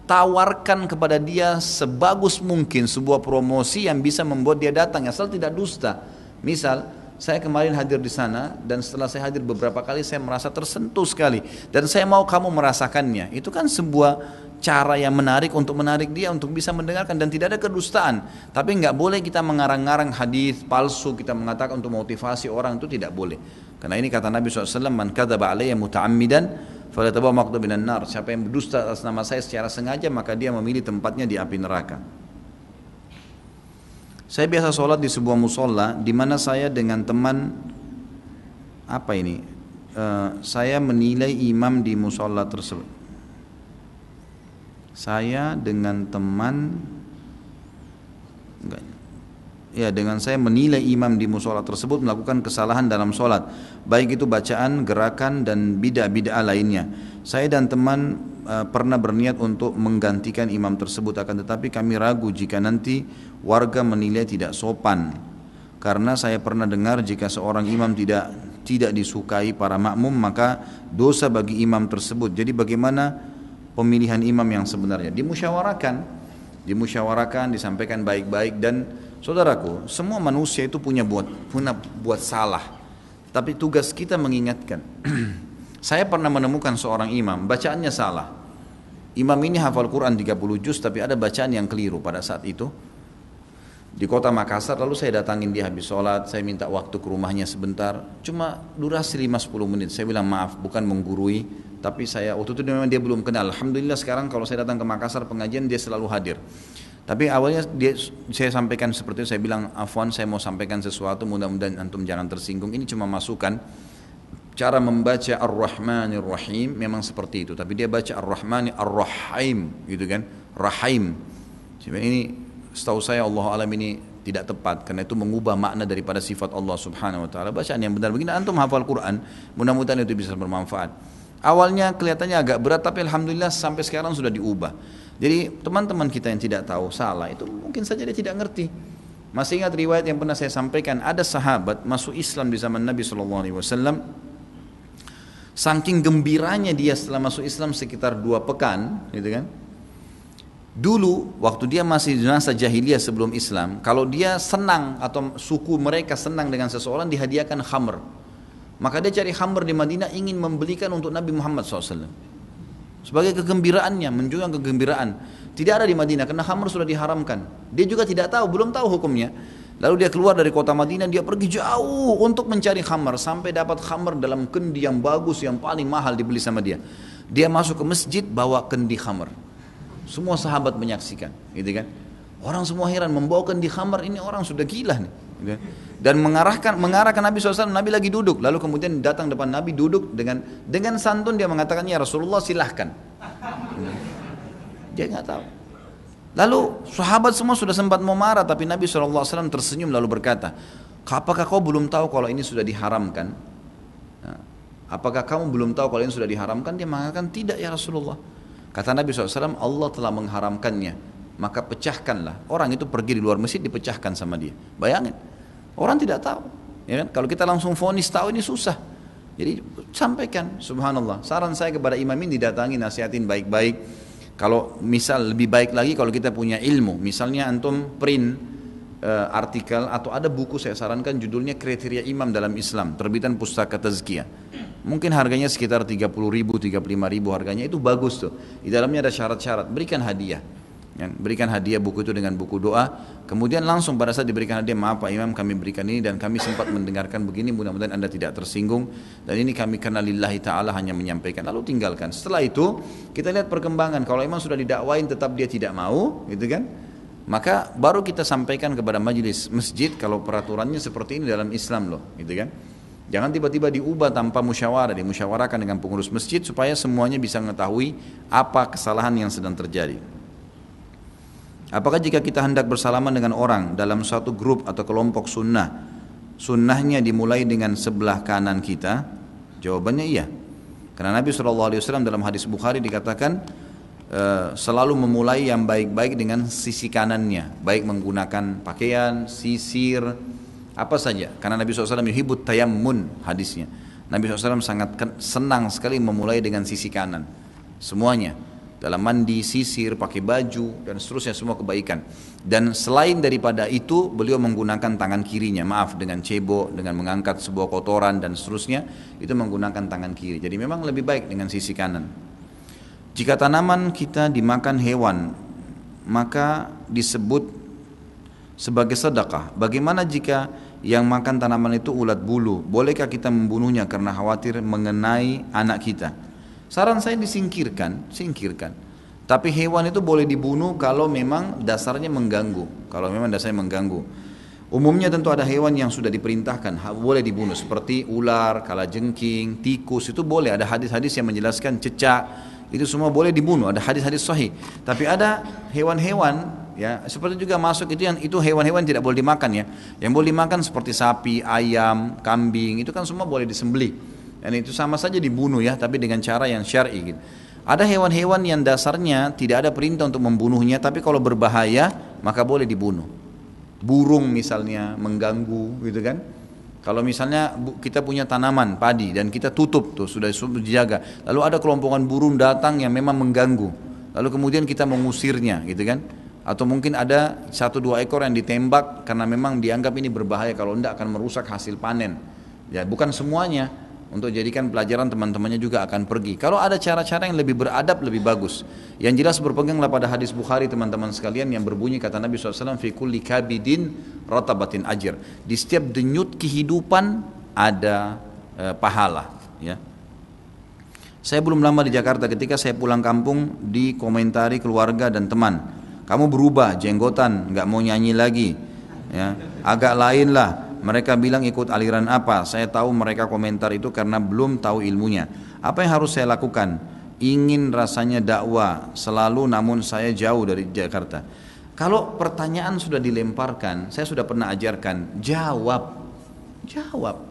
tawarkan kepada dia sebagus mungkin sebuah promosi yang bisa membuat dia datang asal tidak dusta. Misal saya kemarin hadir di sana dan setelah saya hadir beberapa kali saya merasa tersentuh sekali dan saya mau kamu merasakannya. Itu kan sebuah cara yang menarik untuk menarik dia untuk bisa mendengarkan dan tidak ada kedustaan. Tapi nggak boleh kita mengarang-arang hadis palsu, kita mengatakan untuk motivasi orang, itu tidak boleh. Karena ini kata Nabi SAW, man kadzaba alayya muta'ammidan falyatabawwa maq'adahu minan nar. Siapa yang berdusta atas nama saya secara sengaja maka dia memilih tempatnya di api neraka. Saya biasa sholat di sebuah musola di mana saya dengan teman saya menilai imam di musola tersebut. Saya dengan teman dengan saya menilai imam di musola tersebut melakukan kesalahan dalam sholat, baik itu bacaan, gerakan dan bid'ah lainnya. Saya dan teman pernah berniat untuk menggantikan imam tersebut, akan tetapi kami ragu jika nanti warga menilai tidak sopan. Karena saya pernah dengar jika seorang imam tidak disukai para makmum maka dosa bagi imam tersebut. Jadi bagaimana pemilihan imam yang sebenarnya? Dimusyawarakan, disampaikan baik-baik. Dan saudaraku, semua manusia itu punya buat salah, tapi tugas kita mengingatkan. Saya pernah menemukan seorang imam, bacaannya salah. Imam ini hafal Quran 30 juz tapi ada bacaan yang keliru pada saat itu di kota Makassar. Lalu saya datangin dia habis sholat, saya minta waktu ke rumahnya sebentar, cuma durasi 5-10 menit. Saya bilang maaf, bukan menggurui, tapi saya waktu itu memang dia belum kenal. Alhamdulillah sekarang kalau saya datang ke Makassar pengajian dia selalu hadir. Tapi awalnya saya sampaikan seperti itu, saya bilang afwan, saya mau sampaikan sesuatu, mudah-mudahan antum jangan tersinggung, ini cuma masukan. Cara membaca Ar-Rahmanir Rahim memang seperti itu, tapi dia baca Ar-Rahmani Ar-Rahim gitu kan, Rahim. Ini setahu saya Allah alam ini tidak tepat karena itu mengubah makna daripada sifat Allah Subhanahu wa taala. Bacaan yang benar begini, antum hafal Quran, mudah-mudahan itu bisa bermanfaat. Awalnya kelihatannya agak berat tapi alhamdulillah sampai sekarang sudah diubah. Jadi teman-teman kita yang tidak tahu salah itu mungkin saja dia tidak ngerti. Masih ingat riwayat yang pernah saya sampaikan, ada sahabat masuk Islam di zaman Nabi SAW. Saking gembiranya dia setelah masuk Islam sekitar 2 pekan, gitu kan. Dulu waktu dia masih di masa jahiliyah sebelum Islam, kalau dia senang atau suku mereka senang dengan seseorang dihadiahkan khamr. Maka dia cari khamr di Madinah ingin membelikan untuk Nabi Muhammad SAW. Sebagai kegembiraannya, menunjukkan kegembiraan. Tidak ada di Madinah karena khamr sudah diharamkan. Dia juga tidak tahu, belum tahu hukumnya. Lalu dia keluar dari kota Madinah, dia pergi jauh untuk mencari khamr sampai dapat khamr dalam kendi yang bagus, yang paling mahal dibeli sama dia. Dia masuk ke masjid bawa kendi khamr. Semua sahabat menyaksikan, gitu kan? Orang semua heran, membawa kendi khamr, ini orang sudah gila nih. Gitu kan? Dan mengarahkan Nabi SAW, Nabi lagi duduk, lalu kemudian datang depan Nabi duduk dengan santun dia mengatakan, ya Rasulullah silahkan. Dia nggak tahu. Lalu sahabat semua sudah sempat mau marah, tapi Nabi SAW tersenyum lalu berkata, apakah kau belum tahu kalau ini sudah diharamkan? Apakah kamu belum tahu kalau ini sudah diharamkan? Dia mengatakan tidak ya Rasulullah. Kata Nabi SAW, Allah telah mengharamkannya, maka pecahkanlah. Orang itu pergi di luar masjid, dipecahkan sama dia. Bayangin, orang tidak tahu, ya kan? Kalau kita langsung vonis tahu ini susah. Jadi sampaikan, subhanallah. Saran saya kepada imam ini, didatangi, nasihatin baik-baik. Kalau misal lebih baik lagi kalau kita punya ilmu, misalnya antum print artikel atau ada buku, saya sarankan judulnya Kriteria Imam dalam Islam, terbitan Pustaka Tazkiyah. Mungkin harganya sekitar 30 ribu, 35 ribu harganya, itu bagus tuh. Di dalamnya ada syarat-syarat, berikan hadiah. Berikan hadiah buku itu dengan buku doa, kemudian langsung pada saat diberikan hadiah, maaf Pak Imam, kami berikan ini dan kami sempat mendengarkan begini, mudah-mudahan Anda tidak tersinggung, dan ini kami karena lillahi ta'ala hanya menyampaikan, lalu tinggalkan. Setelah itu kita lihat perkembangan. Kalau imam sudah didakwain tetap dia tidak mau, gitu kan, maka baru kita sampaikan kepada majelis masjid kalau peraturannya seperti ini dalam Islam loh, gitu kan. Jangan tiba-tiba diubah tanpa musyawarah, dimusyawarahkan dengan pengurus masjid supaya semuanya bisa mengetahui apa kesalahan yang sedang terjadi. Apakah jika kita hendak bersalaman dengan orang dalam suatu grup atau kelompok sunnah, sunnahnya dimulai dengan sebelah kanan kita? Jawabannya iya. Karena Nabi SAW dalam hadis Bukhari dikatakan selalu memulai yang baik-baik dengan sisi kanannya, baik menggunakan pakaian, sisir, apa saja. Karena Nabi SAW yuhibbut tayammun, hadisnya. Nabi SAW sangat senang sekali memulai dengan sisi kanan, semuanya. Dalam mandi, sisir, pakai baju, dan seterusnya, semua kebaikan. Dan selain daripada itu, beliau menggunakan tangan kirinya, maaf, dengan cebok, dengan mengangkat sebuah kotoran, dan seterusnya, itu menggunakan tangan kiri. Jadi memang lebih baik dengan sisi kanan. Jika tanaman kita dimakan hewan, maka disebut sebagai sedekah. Bagaimana jika yang makan tanaman itu ulat bulu? Bolehkah kita membunuhnya karena khawatir mengenai anak kita? Saran saya disingkirkan, singkirkan. Tapi hewan itu boleh dibunuh kalau memang dasarnya mengganggu. Kalau memang dasarnya mengganggu. Umumnya tentu ada hewan yang sudah diperintahkan, boleh dibunuh. Seperti ular, kalajengking, tikus, itu boleh. Ada hadis-hadis yang menjelaskan, cecak, itu semua boleh dibunuh. Ada hadis-hadis sahih. Tapi ada hewan-hewan, ya, seperti juga masuk itu hewan-hewan tidak boleh dimakan, ya. Yang boleh dimakan seperti sapi, ayam, kambing, itu kan semua boleh disembelih. Dan itu sama saja dibunuh, ya, tapi dengan cara yang syar'i gitu. Ada hewan-hewan yang dasarnya tidak ada perintah untuk membunuhnya, tapi kalau berbahaya maka boleh dibunuh. Burung misalnya mengganggu, gitu kan. Kalau misalnya kita punya tanaman padi dan kita tutup tuh, sudah dijaga, lalu ada kelompokan burung datang yang memang mengganggu, lalu kemudian kita mengusirnya, gitu kan. Atau mungkin ada 1-2 ekor yang ditembak karena memang dianggap ini berbahaya, kalau tidak akan merusak hasil panen. Ya, bukan semuanya. Untuk jadikan pelajaran, teman-temannya juga akan pergi. Kalau ada cara-cara yang lebih beradab, lebih bagus. Yang jelas berpeganglah pada hadis Bukhari, teman-teman sekalian, yang berbunyi kata Nabi SAW, fi kulli kabidin ratabatin ajr. Di setiap denyut kehidupan ada pahala, ya. Saya belum lama di Jakarta, ketika saya pulang kampung dikomentari keluarga dan teman, kamu berubah, jenggotan, nggak mau nyanyi lagi, ya, agak lain lah. Mereka bilang ikut aliran apa? Saya tahu mereka komentar itu karena belum tahu ilmunya. Apa yang harus saya lakukan? Ingin rasanya dakwah selalu, namun saya jauh dari Jakarta. Kalau pertanyaan sudah dilemparkan, saya sudah pernah ajarkan, jawab. Jawab.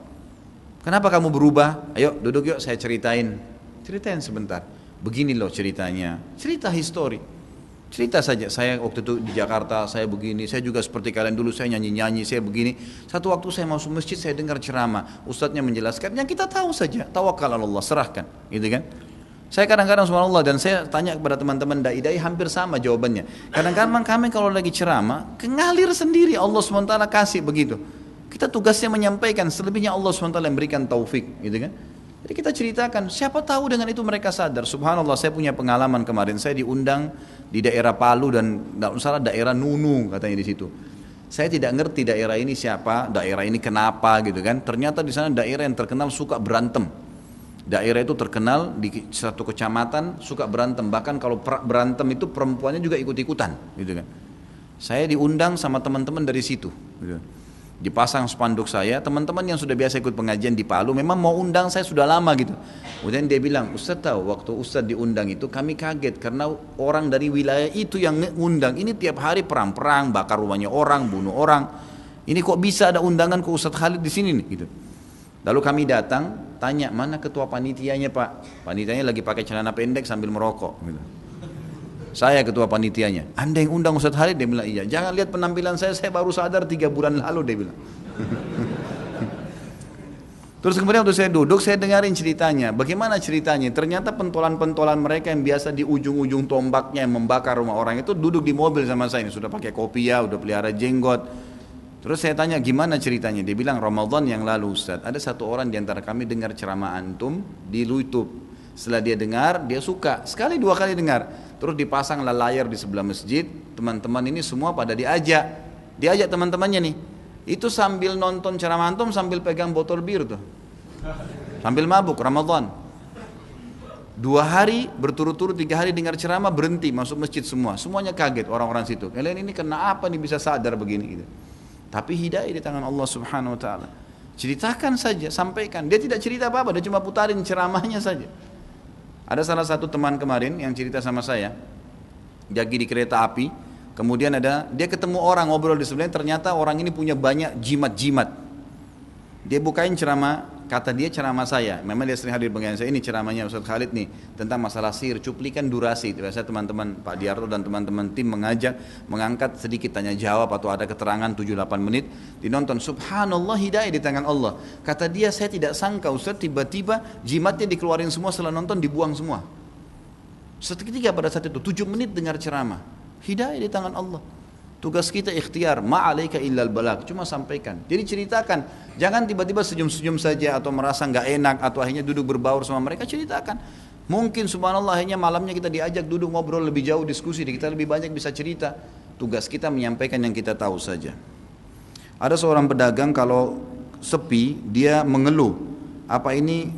Kenapa kamu berubah? Ayo duduk yuk, saya ceritain. Ceritain sebentar. Begini loh ceritanya. Cerita histori. Cerita saja, saya waktu itu di Jakarta, saya begini, saya juga seperti kalian dulu, saya nyanyi-nyanyi, saya begini. Satu waktu saya masuk masjid, saya dengar ceramah, ustadznya menjelaskan, yang kita tahu saja, tawakal Allah, serahkan, gitu kan. Saya kadang-kadang subhanallah, dan saya tanya kepada teman-teman dai-dai, hampir sama jawabannya. Kadang-kadang kami kalau lagi ceramah, ngalir sendiri, Allah SWT kasih begitu. Kita tugasnya menyampaikan, selebihnya Allah SWT yang berikan taufik, gitu kan. Jadi kita ceritakan, siapa tahu dengan itu mereka sadar. Subhanallah, saya punya pengalaman kemarin, saya diundang di daerah Palu dan tidak salah daerah Nunu katanya di situ. Saya tidak ngerti daerah ini siapa, daerah ini kenapa gitu kan. Ternyata di sana daerah yang terkenal suka berantem. Daerah itu terkenal di satu kecamatan suka berantem, bahkan kalau berantem itu perempuannya juga ikut-ikutan gitu kan. Saya diundang sama teman-teman dari situ gitu. Dipasang spanduk saya, teman-teman yang sudah biasa ikut pengajian di Palu memang mau undang saya sudah lama gitu. Kemudian dia bilang, Ustadz tahu waktu Ustadz diundang itu kami kaget karena orang dari wilayah itu yang ngundang. Ini tiap hari perang-perang, bakar rumahnya orang, bunuh orang. Ini kok bisa ada undangan ke Ustadz Khalid di sini nih gitu. Lalu kami datang, tanya mana ketua panitianya Pak? Panitianya lagi pakai celana pendek sambil merokok gitu. Saya ketua panitianya. Anda yang undang Ustaz Khalid? Dia bilang iya. Jangan lihat penampilan saya baru sadar 3 bulan lalu, dia bilang. Terus kemudian waktu saya duduk, saya dengarin ceritanya. Bagaimana ceritanya? Ternyata pentolan-pentolan mereka yang biasa di ujung-ujung tombaknya yang membakar rumah orang itu duduk di mobil sama saya ini. Sudah pakai kopiah, udah pelihara jenggot. Terus saya tanya gimana ceritanya? Dia bilang Ramadan yang lalu Ustaz, ada satu orang di antara kami dengar ceramah antum di YouTube. Setelah dia dengar, dia suka. Sekali 2 kali dengar. Terus dipasanglah layar di sebelah masjid. Teman-teman ini semua pada diajak. Diajak teman-temannya nih. Itu sambil nonton ceramah antum sambil pegang botol bir tuh. Sambil mabuk Ramadan. 2 hari berturut-turut 3 hari dengar ceramah berhenti masuk masjid semua. Semuanya kaget orang-orang situ. Kalian ini kenapa nih bisa sadar begini gitu. Tapi hidayah di tangan Allah Subhanahu wa taala. Ceritakan saja, sampaikan. Dia tidak cerita apa-apa, dia cuma putarin ceramahnya saja. Ada salah satu teman kemarin yang cerita sama saya. Lagi di kereta api. Kemudian dia ketemu orang ngobrol di sebelahnya, ternyata orang ini punya banyak jimat-jimat. Dia bukain ceramah, kata dia ceramah saya. Memang dia sering hadir bagian saya, ini ceramahnya Ustaz Khalid nih tentang masalah sihir, cuplikan durasi. Biasanya teman-teman Pak Diarto dan teman-teman tim mengangkat sedikit tanya jawab atau ada keterangan 7-8 menit, dinonton. Subhanallah, hidayah di tangan Allah. Kata dia, saya tidak sangka Ustaz tiba-tiba jimatnya dikeluarin semua, setelah nonton dibuang semua. Seketika pada saat itu 7 menit dengar ceramah. Hidayah di tangan Allah. Tugas kita ikhtiar, ma'alaika illal balag, cuma sampaikan. Jadi ceritakan, jangan tiba-tiba senyum-senyum saja atau merasa nggak enak atau akhirnya duduk berbaur sama mereka. Ceritakan. Mungkin subhanallah akhirnya malamnya kita diajak duduk ngobrol lebih jauh, diskusi, kita lebih banyak bisa cerita. Tugas kita menyampaikan yang kita tahu saja. Ada seorang pedagang kalau sepi dia mengeluh. Apa ini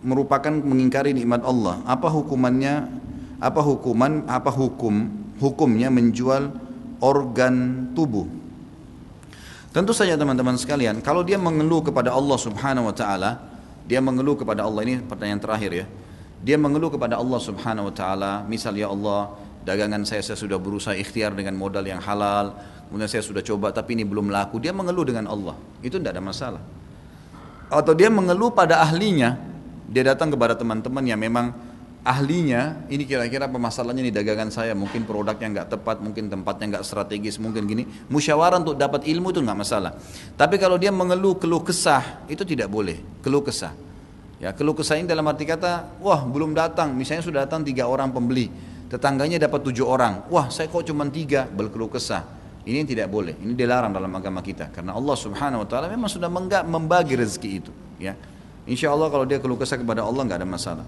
merupakan mengingkari nikmat Allah? Apa hukumannya? Apa hukumnya menjual organ tubuh? Tentu saja teman-teman sekalian, kalau dia mengeluh kepada Allah Subhanahu wa taala, dia mengeluh kepada Allah, ini pertanyaan terakhir ya. Dia mengeluh kepada Allah Subhanahu wa taala, misal ya Allah, dagangan saya sudah berusaha ikhtiar dengan modal yang halal, kemudian saya sudah coba tapi ini belum laku. Dia mengeluh dengan Allah. Itu tidak ada masalah. Atau dia mengeluh pada ahlinya, dia datang kepada teman-teman yang memang ahlinya, ini kira-kira permasalahannya di dagangan saya, mungkin produknya nggak tepat, mungkin tempatnya nggak strategis, mungkin gini. Musyawarah untuk dapat ilmu itu nggak masalah. Tapi kalau dia mengeluh keluh kesah, itu tidak boleh. Keluh kesah. Ya, keluh kesah ini dalam arti kata, wah belum datang, misalnya sudah datang 3 orang pembeli, tetangganya dapat 7 orang, wah saya kok cuma 3, berkeluh kesah. Ini tidak boleh. Ini dilarang dalam agama kita, karena Allah Subhanahu wa taala memang sudah membagi rezeki itu. Ya, insya Allah kalau dia keluh kesah kepada Allah nggak ada masalah.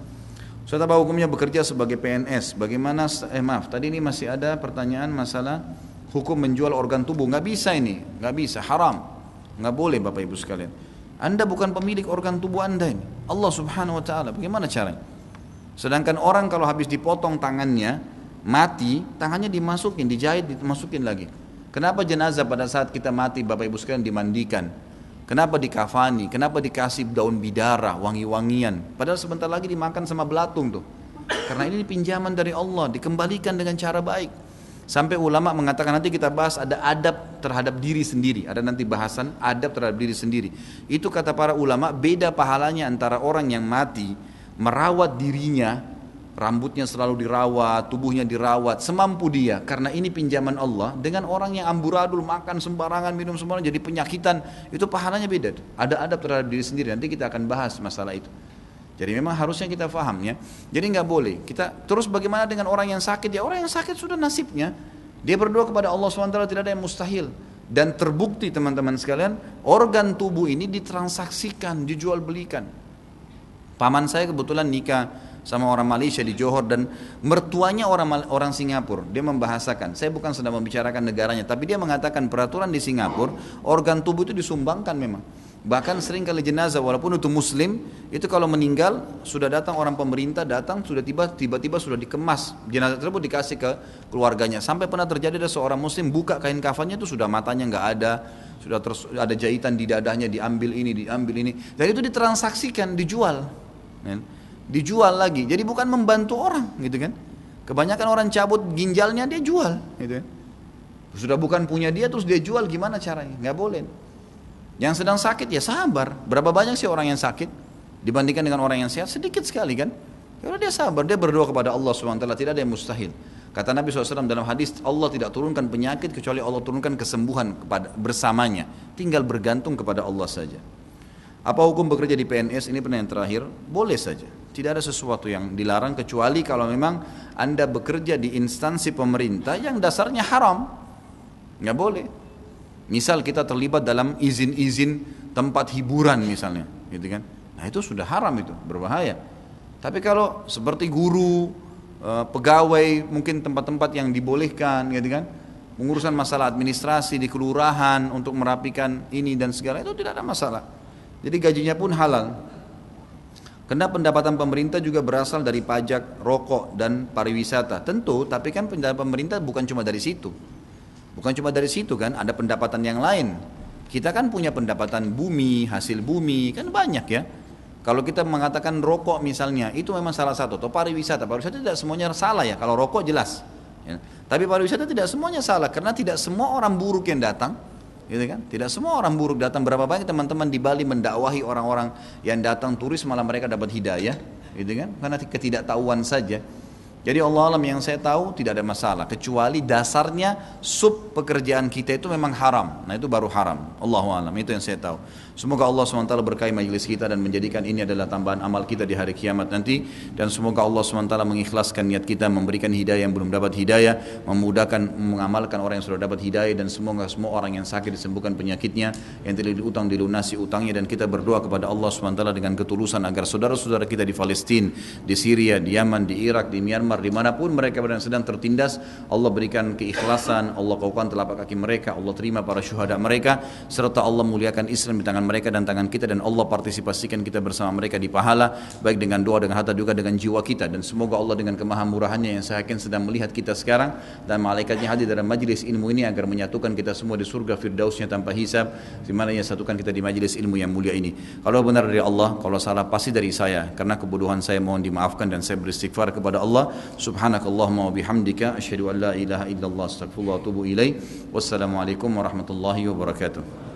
Ustaz, apa hukumnya bekerja sebagai PNS? Bagaimana? Tadi ini masih ada pertanyaan masalah hukum menjual organ tubuh. Nggak bisa ini, nggak bisa, haram, nggak boleh Bapak Ibu sekalian. Anda bukan pemilik organ tubuh Anda ini, Allah Subhanahu Wa Taala. Bagaimana caranya? Sedangkan orang kalau habis dipotong tangannya, mati, tangannya dimasukin, dijahit, dimasukin lagi. Kenapa jenazah pada saat kita mati Bapak Ibu sekalian dimandikan? Kenapa dikafani? Kenapa dikasih daun bidara, wangi-wangian? Padahal sebentar lagi dimakan sama belatung tuh. Karena ini pinjaman dari Allah, dikembalikan dengan cara baik. Sampai ulama mengatakan, nanti kita bahas ada adab terhadap diri sendiri. Ada nanti bahasan adab terhadap diri sendiri. Itu kata para ulama, beda pahalanya antara orang yang mati, merawat dirinya, rambutnya selalu dirawat, tubuhnya dirawat, semampu dia, karena ini pinjaman Allah, dengan orang yang amburadul, makan sembarangan, minum sembarangan, jadi penyakitan, itu pahalanya beda. Ada adab terhadap diri sendiri, nanti kita akan bahas masalah itu. Jadi memang harusnya kita paham ya. Jadi nggak boleh. Kita terus bagaimana dengan orang yang sakit? Ya orang yang sakit sudah nasibnya. Dia berdoa kepada Allah SWT, tidak ada yang mustahil. Dan terbukti teman-teman sekalian, organ tubuh ini ditransaksikan, dijual belikan. Paman saya kebetulan nikah sama orang Malaysia di Johor dan mertuanya orang Singapura. Dia membahasakan, saya bukan sedang membicarakan negaranya, tapi dia mengatakan peraturan di Singapura, organ tubuh itu disumbangkan memang. Bahkan sering kali jenazah walaupun itu muslim, itu kalau meninggal sudah datang orang pemerintah, datang sudah tiba-tiba sudah dikemas, jenazah tersebut dikasih ke keluarganya. Sampai pernah terjadi ada seorang muslim buka kain kafannya itu sudah matanya nggak ada, sudah terus ada jahitan di dadanya, diambil ini. Dan itu ditransaksikan, dijual. Dijual lagi, jadi bukan membantu orang gitu kan. Kebanyakan orang cabut ginjalnya dia jual gitu kan. Sudah bukan punya dia terus dia jual, gimana caranya? Nggak boleh. Yang sedang sakit ya sabar. Berapa banyak sih orang yang sakit dibandingkan dengan orang yang sehat? Sedikit sekali kan. Kalau dia sabar, dia berdoa kepada Allah SWT, tidak ada yang mustahil. Kata Nabi SAW dalam hadis, Allah tidak turunkan penyakit kecuali Allah turunkan kesembuhan bersamanya. Tinggal bergantung kepada Allah saja. Apa hukum bekerja di PNS? Ini pertanyaan terakhir. Boleh saja. Tidak ada sesuatu yang dilarang kecuali kalau memang Anda bekerja di instansi pemerintah yang dasarnya haram. Nggak boleh. Misal kita terlibat dalam izin-izin tempat hiburan misalnya, gitu kan? Nah itu sudah haram, itu berbahaya. Tapi kalau seperti guru, pegawai, mungkin tempat-tempat yang dibolehkan, gitu kan? Pengurusan masalah administrasi di kelurahan untuk merapikan ini dan segala itu tidak ada masalah. Jadi gajinya pun halal. Karena pendapatan pemerintah juga berasal dari pajak, rokok dan pariwisata. Tentu, tapi kan pendapatan pemerintah bukan cuma dari situ. Bukan cuma dari situ kan, ada pendapatan yang lain. Kita kan punya pendapatan bumi, hasil bumi, kan banyak ya. Kalau kita mengatakan rokok misalnya, itu memang salah satu. Atau pariwisata tidak semuanya salah ya. Kalau rokok jelas. Ya. Tapi pariwisata tidak semuanya salah, karena tidak semua orang buruk yang datang. Gitu kan? Tidak semua orang buruk datang. Berapa banyak teman-teman di Bali mendakwahi orang-orang yang datang turis, malah mereka dapat hidayah. Gitu kan? Karena ketidaktahuan saja. Jadi Allah alam, yang saya tahu tidak ada masalah, kecuali dasarnya sub pekerjaan kita itu memang haram. Nah itu baru haram. Allahu alam, itu yang saya tahu. Semoga Allah SWT berkahi majelis kita dan menjadikan ini adalah tambahan amal kita di hari kiamat nanti. Dan semoga Allah SWT mengikhlaskan niat kita, memberikan hidayah yang belum dapat hidayah, memudahkan mengamalkan orang yang sudah dapat hidayah. Dan semoga semua orang yang sakit disembuhkan penyakitnya, yang tidak diutang dilunasi utangnya. Dan kita berdoa kepada Allah SWT dengan ketulusan agar saudara-saudara kita di Palestina, di Syria, di Yaman, di Irak, di Myanmar, dimanapun mereka sedang tertindas, Allah berikan keikhlasan, Allah kaukan telapak kaki mereka, Allah terima para syuhada mereka, serta Allah muliakan Islam di tangan mereka dan tangan kita, dan Allah partisipasikan kita bersama mereka di pahala, baik dengan doa, dengan harta, juga dengan jiwa kita. Dan semoga Allah dengan kemahamurahannya yang saya yakin sedang melihat kita sekarang, dan malaikatnya hadir dalam majlis ilmu ini agar menyatukan kita semua di surga firdausnya tanpa hisab, di mana ia satukan kita di majlis ilmu yang mulia ini. Kalau benar dari Allah, kalau salah pasti dari saya, karena kebodohan saya mohon dimaafkan, dan saya beristighfar kepada Allah. Subhanakallahumma wa bihamdika asyhadu an la ilaha illallah astaghfirullah wa atubu ilaih. Wassalamualaikum warahmatullahi wabarakatuh.